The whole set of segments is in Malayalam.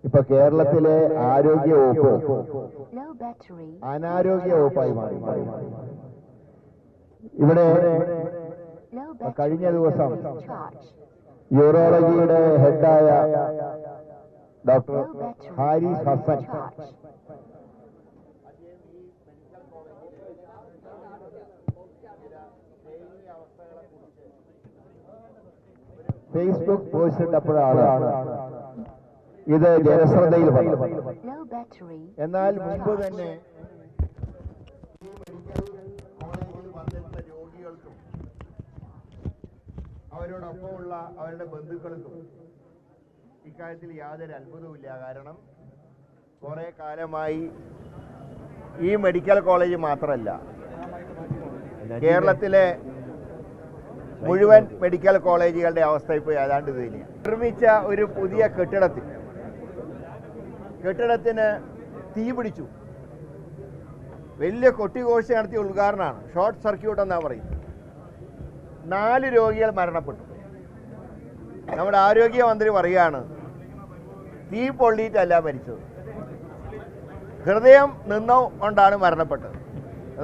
ഇപ്പൊ കേരളത്തിലെ ആരോഗ്യ വകുപ്പ് അനാരോഗ്യ വകുപ്പായി മാറി. ഇവിടെ കഴിഞ്ഞ ദിവസം യൂറോളജിയുടെ ഹെഡായ doctor Haris Hasan Facebook post ഇട്ടപ്പോഴാണ് ഇത് ജനശ്രദ്ധയിൽ വന്നത്. എന്നാൽ മുമ്പ് തന്നെ രോഗികൾക്കും അവരോടൊപ്പമുള്ള അവരുടെ ബന്ധുക്കൾക്കും ഇക്കാര്യത്തിൽ യാതൊരു അത്ഭുതവുമില്ല. കാരണം കുറെ കാലമായി ഈ മെഡിക്കൽ കോളേജ് മാത്രമല്ല, കേരളത്തിലെ മുഴുവൻ മെഡിക്കൽ കോളേജുകളുടെ അവസ്ഥ ഇപ്പോൾ ഏതാണ്ട് ഇത് തന്നെയാണ്. നിർമ്മിച്ച ഒരു പുതിയ കെട്ടിടത്തിന് തീ പിടിച്ചു. വലിയ കൊട്ടിഘോഷ നടത്തിയ ഉദ്ഘാടനമാണ്. ഷോർട്ട് സർക്യൂട്ട് എന്നാണ് പറയുന്നത്. 4 രോഗികൾ മരണപ്പെട്ടു. നമ്മുടെ ആരോഗ്യമന്ത്രി പറയുകയാണ് തീ പൊള്ളിയിട്ടല്ല മരിച്ചത്, ഹൃദയം നിന്നുകൊണ്ടാണ് മരണപ്പെട്ടത്.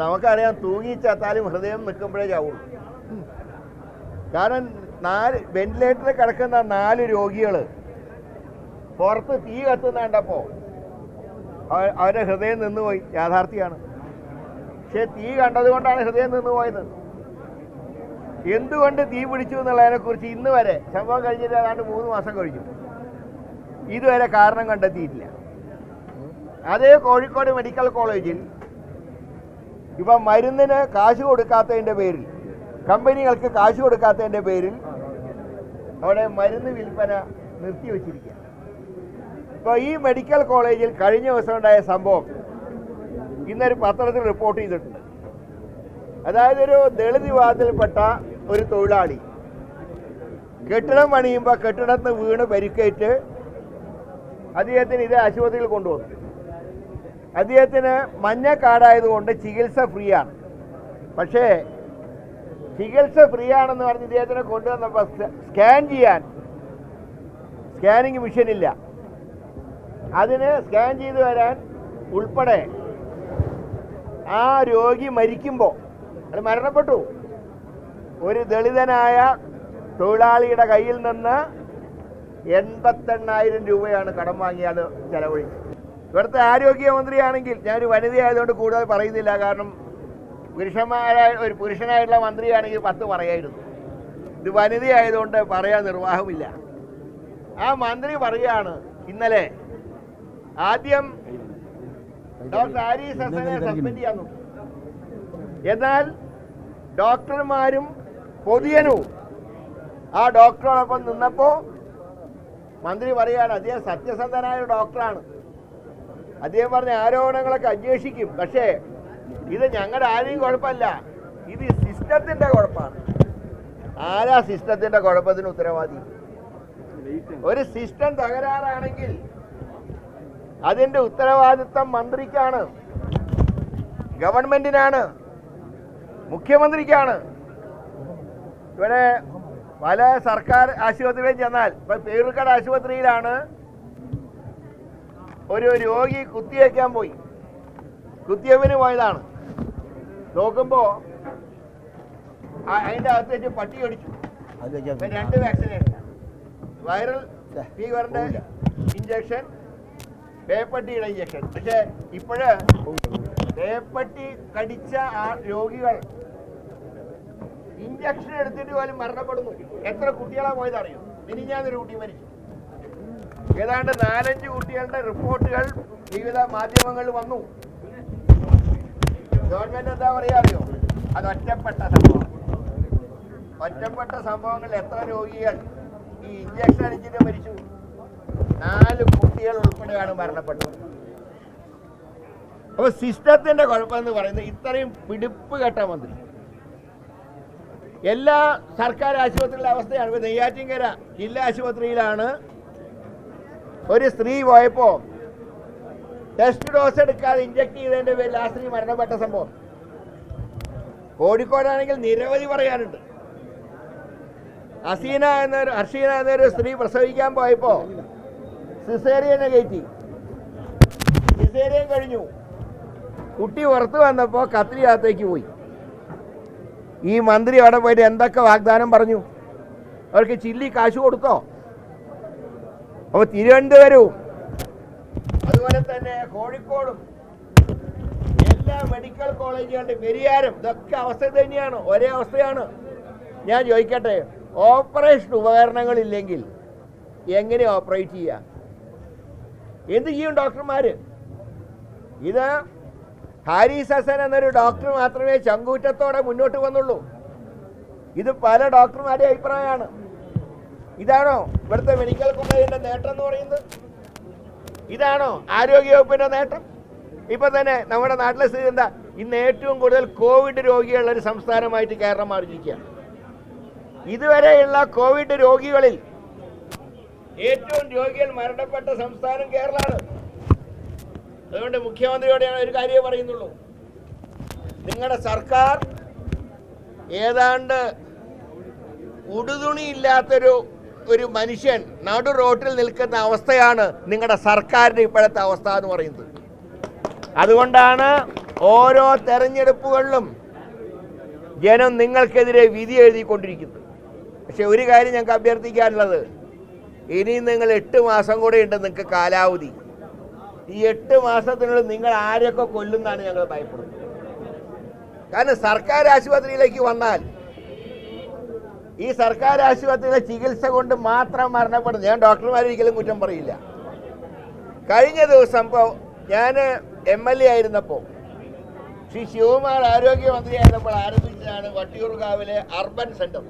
നമുക്കറിയാം, തൂങ്ങിച്ചത്താലും ഹൃദയം നിൽക്കുമ്പോഴേ ചാവുള്ളൂ. കാരണം വെന്റിലേറ്ററിൽ കിടക്കുന്ന 4 രോഗികൾ പുറത്ത് തീ കത്തുന്ന കണ്ടപ്പോൾ അവരുടെ ഹൃദയം നിന്നുപോയി. യാഥാർത്ഥ്യമാണ്. പക്ഷെ തീ കണ്ടതുകൊണ്ടാണ് ഹൃദയം നിന്നുപോയത്. എന്തുകൊണ്ട് തീ പിടിച്ചു എന്നുള്ളതിനെക്കുറിച്ച് ഇന്ന് വരെ, സംഭവം കഴിഞ്ഞിട്ട് ഏതാണ്ട് 3 മാസം കഴിഞ്ഞു, ഇതുവരെ കാരണം കണ്ടെത്തിയിട്ടില്ല. അതേ കോഴിക്കോട് മെഡിക്കൽ കോളേജിൽ ഇപ്പം മരുന്നിന് കാശ് കൊടുക്കാത്തതിൻ്റെ പേരിൽ, കമ്പനികൾക്ക് കാശ് കൊടുക്കാത്തതിൻ്റെ പേരിൽ അവിടെ മരുന്ന് വിൽപ്പന നിർത്തിവെച്ചിരിക്കുക. ഇപ്പോൾ ഈ മെഡിക്കൽ കോളേജിൽ കഴിഞ്ഞ ദിവസം ഉണ്ടായ സംഭവം ഇന്നൊരു പത്രത്തിൽ റിപ്പോർട്ട് ചെയ്തിട്ടുണ്ട്. അതായത് ഒരു ദളിത് വിഭാഗത്തിൽപ്പെട്ട ഒരു തൊഴിലാളി കെട്ടിടം പണിയുമ്പോൾ കെട്ടിടത്തിന് വീണ് പരിക്കേറ്റ് അദ്ദേഹത്തിന് ഇതേ ആശുപത്രിയിൽ കൊണ്ടുവന്നു. അദ്ദേഹത്തിന് മഞ്ഞ കാർഡായതുകൊണ്ട് ചികിത്സ ഫ്രീ ആണ്. പക്ഷേ ചികിത്സ ഫ്രീ ആണെന്ന് പറഞ്ഞ് ഇദ്ദേഹത്തിനെ കൊണ്ടുവന്നപ്പോൾ സ്കാൻ ചെയ്യാൻ സ്കാനിങ് മെഷീനില്ല. അതിന് സ്കാൻ ചെയ്ത് വരാൻ ഉൾപ്പെടെ ആ രോഗി മരിക്കുമ്പോൾ, അത് മരണപ്പെട്ടു, ഒരു ദളിതനായ തൊഴിലാളിയുടെ കയ്യിൽ നിന്ന് 88,000 രൂപയാണ് കടം വാങ്ങിയത് ചെലവഴിച്ചത്. ഇവിടുത്തെ ആരോഗ്യമന്ത്രിയാണെങ്കിൽ, ഞാനൊരു വനിതയായതുകൊണ്ട് കൂടുതൽ പറയുന്നില്ല, കാരണം ഒരു പുരുഷനായിട്ടുള്ള മന്ത്രിയാണെങ്കിൽ 10 പറയായിരുന്നു. ഇത് വനിതയായതുകൊണ്ട് പറയാൻ നിർവാഹമില്ല. ആ മന്ത്രി പറയുകയാണ്, ഇന്നലെ ആദ്യം ഡോക്ടർ ഹാരിസ് ഹസനെ സസ്പെൻഡ് ചെയ്യാൻ നോക്കി. എന്നാൽ ഡോക്ടർമാരും പൊതുജനവും ആ ഡോക്ടറോടൊപ്പം നിന്നപ്പോൾ മന്ത്രി പറയുകയാണ്, അദ്ദേഹം സത്യസന്ധനായ ഡോക്ടറാണ്, അദ്ദേഹം പറഞ്ഞ ആരോപണങ്ങളൊക്കെ അന്വേഷിക്കും, പക്ഷേ ഇത് ഞങ്ങളുടെ ആരെയും കുഴപ്പമല്ല, ഇത് സിസ്റ്റത്തിൻ്റെ കുഴപ്പമാണ്. ആരാ സിസ്റ്റത്തിൻ്റെ കുഴപ്പത്തിന് ഉത്തരവാദി? ഒരു സിസ്റ്റം തകരാറാണെങ്കിൽ അതിൻ്റെ ഉത്തരവാദിത്വം മന്ത്രിക്കാണ്, ഗവൺമെന്റിനാണ്, മുഖ്യമന്ത്രിക്കാണ്. ഇവിടെ പല സർക്കാർ ആശുപത്രികളിൽ ചെന്നാൽ, ഇപ്പം പേരുക്കട ആശുപത്രിയിലാണ് ഒരു രോഗി കുത്തിവെക്കാൻ പോയി, കുത്തിവെപ്പിന് പോയതാണ്. നോക്കുമ്പോൾ അതിൻ്റെ അകത്ത് വെച്ച് പട്ടി കടിച്ചു. 2 വാക്സിനേഷൻ, വൈറൽ ഫീവറിൻ്റെ ഇഞ്ചക്ഷൻ, പേപ്പട്ടിയുടെ ഇഞ്ചക്ഷൻ. പക്ഷേ ഇപ്പോഴ് പേപ്പട്ടി കടിച്ച ആ രോഗികൾ ഇഞ്ചക്ഷൻ എടുത്തിട്ട് പോലും മരണപ്പെടുന്നു. എത്ര കുട്ടികളാണ് പോയതറിയോ? മിനിഞ്ഞാന്നൊരു കുട്ടി മരിച്ചു. ഏതാണ്ട് 4-5 കുട്ടികളുടെ റിപ്പോർട്ടുകൾ വിവിധ മാധ്യമങ്ങളിൽ വന്നു. ഗവൺമെന്റ് എന്താ പറയാ അറിയോ? അത് ഒറ്റപ്പെട്ട സംഭവങ്ങളിൽ എത്ര രോഗികൾ ഈ ഇഞ്ചക്ഷൻ അടിച്ചിട്ട് മരിച്ചു? 4 കുട്ടികൾ ഉൾപ്പെടെയാണ് മരണപ്പെട്ടത്. അപ്പൊ സിസ്റ്റത്തിന്റെ കുഴപ്പമെന്ന് പറയുന്നത് ഇത്രയും പിടിപ്പ് കെട്ട മന്ത്രി. എല്ലാ സർക്കാർ ആശുപത്രികളുടെ അവസ്ഥയാണ്. ഇപ്പൊ നെയ്യാറ്റിൻകര ജില്ലാ ആശുപത്രിയിലാണ് ഒരു സ്ത്രീ പോയപ്പോ ടെസ്റ്റ് ഡോസ് എടുക്കാതെ ഇഞ്ചക്ട് ചെയ്തതിന്റെ പേരിൽ ആ സ്ത്രീ മരണപ്പെട്ട സംഭവം. കോഴിക്കോടാണെങ്കിൽ നിരവധി പറയാനുണ്ട്. ഹർഷീന എന്നൊരു സ്ത്രീ പ്രസവിക്കാൻ പോയപ്പോ സിസേറിയനെ കയറ്റി. സിസേറിയൻ കഴിഞ്ഞു. കുട്ടി പുറത്ത് വന്നപ്പോൾ കത്രിയകത്തേക്ക് പോയി. ഈ മന്ത്രി അവിടെ പോയിട്ട് എന്തൊക്കെ വാഗ്ദാനം പറഞ്ഞു? അവർക്ക് ചില്ലി കാശ് കൊടുത്തോ? അപ്പോൾ തിരുവനന്തപുരവും അതുപോലെ തന്നെ കോഴിക്കോടും എല്ലാ മെഡിക്കൽ കോളേജുകളുടെ പെരിയാരം ഇതൊക്കെ അവസ്ഥ തന്നെയാണ്, ഒരേ അവസ്ഥയാണ്. ഞാൻ ചോദിക്കട്ടെ, ഓപ്പറേഷൻ ഉപകരണങ്ങളില്ലെങ്കിൽ എങ്ങനെ ഓപ്പറേറ്റ് ചെയ്യുക? എന്ത് ചെയ്യും ഡോക്ടർമാർ? ഇത് ഹാരിസ് ഹസൻ എന്നൊരു ഡോക്ടർ മാത്രമേ ചങ്കൂറ്റത്തോടെ മുന്നോട്ട് വന്നുള്ളൂ. ഇത് പല ഡോക്ടർമാരുടെ അഭിപ്രായമാണ്. ഇതാണോ ഇവിടുത്തെ മെഡിക്കൽ കോളേജിൻ്റെ നേട്ടം എന്ന് പറയുന്നത്? ഇതാണോ ആരോഗ്യവകുപ്പിൻ്റെ നേട്ടം? ഇപ്പം തന്നെ നമ്മുടെ നാട്ടിലെ സ്ഥിതി എന്താ? ഇന്ന് ഏറ്റവും കൂടുതൽ കോവിഡ് രോഗികളുള്ള ഒരു സംസ്ഥാനമായിട്ട് കേരളം മാറിയിരിക്കുകയാണ്. ഇതുവരെയുള്ള കോവിഡ് രോഗികളിൽ ഏറ്റവും രോഗികൾ മരണപ്പെട്ട സംസ്ഥാനം കേരളമാണ്. അതുകൊണ്ട് മുഖ്യമന്ത്രിയോട് ഞാൻ ഒരു കാര്യമേ പറയുന്നുള്ളൂ. നിങ്ങളുടെ സർക്കാർ ഏതാണ്ട് ഉടുതുണിയില്ലാത്തൊരു മനുഷ്യൻ നടു റോട്ടിൽ നിൽക്കുന്ന അവസ്ഥയാണ് നിങ്ങളുടെ സർക്കാരിൻ്റെ ഇപ്പോഴത്തെ അവസ്ഥ എന്ന് പറയുന്നത്. അതുകൊണ്ടാണ് ഓരോ തെരഞ്ഞെടുപ്പുകളിലും ജനം നിങ്ങൾക്കെതിരെ വിധി എഴുതിക്കൊണ്ടിരിക്കുന്നത്. പക്ഷെ ഒരു കാര്യം ഞങ്ങൾക്ക് അഭ്യർത്ഥിക്കാനുള്ളത്, ഇനി നിങ്ങൾ 8 മാസം കൂടെ ഉണ്ട് നിങ്ങൾക്ക് കാലാവധി. ഈ 8 മാസത്തിനുള്ളിൽ നിങ്ങൾ ആരെയൊക്കെ കൊല്ലുന്നാണ് ഞങ്ങൾ ഭയപ്പെടുന്നത്. കാരണം സർക്കാർ ആശുപത്രിയിലേക്ക് വന്നാൽ ഈ സർക്കാർ ആശുപത്രിയിലെ ചികിത്സ കൊണ്ട് മാത്രം മരണപ്പെടുന്നത്, ഞാൻ ഡോക്ടർമാരൊരിക്കലും കുറ്റം പറയില്ല. കഴിഞ്ഞ ദിവസം ഇപ്പോൾ ഞാൻ MLA ആയിരുന്നപ്പോൾ, ശ്രീ ശിവകുമാർ ആരോഗ്യമന്ത്രിയായിരുന്നപ്പോൾ ആരംഭിച്ചതാണ് വട്ടിയൂർക്കാവിലെ അർബൻ സെൻറ്റർ.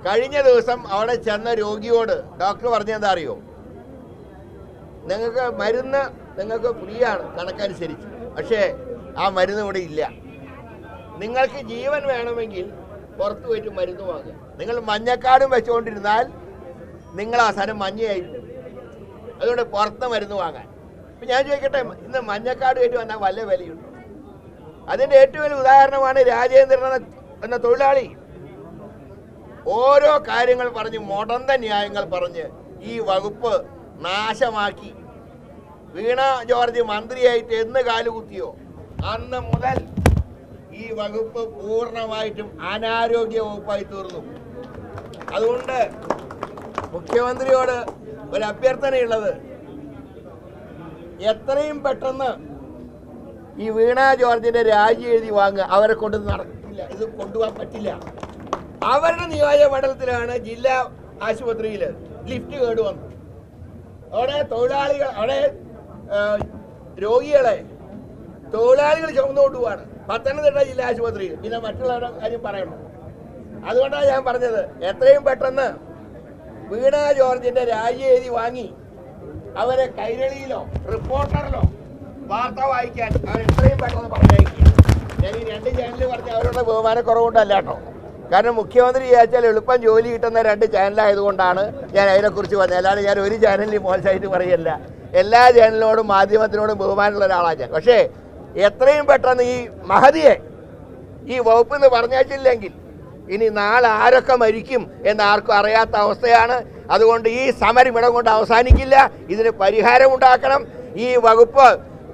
കഴിഞ്ഞ ദിവസം അവിടെ ചെന്ന രോഗിയോട് ഡോക്ടർ പറഞ്ഞതെന്താ അറിയോ? നിങ്ങൾക്ക് മരുന്ന് നിങ്ങൾക്ക് ഫ്രീ ആണ് കണക്കനുസരിച്ച്, പക്ഷേ ആ മരുന്ന് ഇവിടെ ഇല്ല. നിങ്ങൾക്ക് ജീവൻ വേണമെങ്കിൽ പുറത്ത് പോയിട്ട് മരുന്ന് വാങ്ങുക. നിങ്ങൾ മഞ്ഞക്കാടും വെച്ചുകൊണ്ടിരുന്നാൽ നിങ്ങൾ അവസാനം മഞ്ഞയായിരിക്കും. അതുകൊണ്ട് പുറത്ത് മരുന്ന് വാങ്ങാൻ. ഇപ്പം ഞാൻ ചോദിക്കട്ടെ, ഇന്ന് മഞ്ഞക്കാട് കയറ്റി വന്നാൽ വല്ല വിലയുണ്ട്? അതിൻ്റെ ഏറ്റവും വലിയ ഉദാഹരണമാണ് രാജേന്ദ്രൻ എന്ന തൊഴിലാളി. ഓരോ കാര്യങ്ങൾ പറഞ്ഞ് മുടന്ത ന്യായങ്ങൾ പറഞ്ഞ് ഈ വകുപ്പ് നാശമാക്കി. വീണ ജോർജ് മന്ത്രിയായിട്ട് എന്ന് കാലുകുത്തിയോ അന്ന് മുതൽ ഈ വകുപ്പ് പൂർണ്ണമായിട്ടും അനാരോഗ്യ വകുപ്പായി തീർന്നു. അതുകൊണ്ട് മുഖ്യമന്ത്രിയോട് ഒരു അഭ്യർത്ഥനയുള്ളത്, എത്രയും പെട്ടെന്ന് ഈ വീണ ജോർജിന്റെ രാജി എഴുതി വാങ്ങുക. അവരെ കൊണ്ട് നടക്കില്ല, ഇത് കൊണ്ടുപോകാൻ പറ്റില്ല. അവരുടെ നിയോജകമണ്ഡലത്തിലാണ് ജില്ലാ ആശുപത്രിയിൽ ലിഫ്റ്റ് കേട് വന്നു. അവിടെ രോഗികളെ തൊഴിലാളികൾ ചുമന്നുകൊണ്ട് പോവാണ് പത്തനംതിട്ട ജില്ലാ ആശുപത്രിയിൽ. പിന്നെ മറ്റുള്ളവരുടെ കാര്യം പറയണം. അതുകൊണ്ടാണ് ഞാൻ പറഞ്ഞത്, എത്രയും പെട്ടെന്ന് വീണ ജോർജിന്റെ രാജി എഴുതി വാങ്ങി അവരെ കൈരളിയിലോ റിപ്പോർട്ടറിലോ വാർത്ത വായിക്കാൻ അവർ എത്രയും പെട്ടെന്ന് പറഞ്ഞയക്കുക. ഞാൻ ഈ 2 ചാനൽ പറഞ്ഞ അവരുടെ ബഹുമാനക്കുറവുകൊണ്ടല്ല കേട്ടോ. കാരണം മുഖ്യമന്ത്രി വിചാരിച്ചാൽ എളുപ്പം ജോലി കിട്ടുന്ന 2 ചാനലായതുകൊണ്ടാണ് ഞാൻ അതിനെക്കുറിച്ച് പറഞ്ഞത്. അല്ലാതെ ഞാൻ ഒരു ചാനലിൽ മോശമായിട്ട് പറയല്ല. എല്ലാ ചാനലിനോടും മാധ്യമത്തിനോടും ബഹുമാനമുള്ള ഒരാളാണ് ഞാൻ. പക്ഷേ എത്രയും പെട്ടെന്ന് ഈ മഹതിയെ ഈ വകുപ്പിൽ നിന്ന് പറഞ്ഞയച്ചില്ലെങ്കിൽ ഇനി നാളെ ആരൊക്കെ മരിക്കും എന്ന് ആർക്കും അറിയാത്ത അവസ്ഥയാണ്. അതുകൊണ്ട് ഈ സമരം ഇടം കൊണ്ട് അവസാനിക്കില്ല. ഇതിന് പരിഹാരം ഉണ്ടാക്കണം. ഈ വകുപ്പ്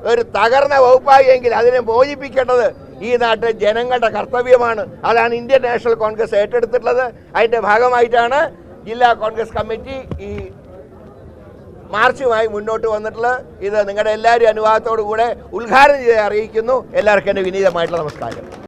ഒരു തകർന്ന വകുപ്പായി എങ്കിൽ അതിനെ മോചിപ്പിക്കേണ്ടത് ഈ നാട്ടിലെ ജനങ്ങളുടെ കർത്തവ്യമാണ്. അതാണ് ഇന്ത്യൻ നാഷണൽ കോൺഗ്രസ് ഏറ്റെടുത്തിട്ടുള്ളത്. അതിൻ്റെ ഭാഗമായിട്ടാണ് ജില്ലാ കോൺഗ്രസ് കമ്മിറ്റി ഈ മാർച്ചുമായി മുന്നോട്ട് വന്നിട്ടുള്ളത്. ഇത് നിങ്ങളുടെ എല്ലാവരും അനുവാദത്തോടു കൂടെ ഉദ്ഘാടനം ചെയ്ത് അറിയിക്കുന്നു. എല്ലാവർക്കും എൻ്റെ വിനീതമായിട്ടുള്ള നമസ്കാരം.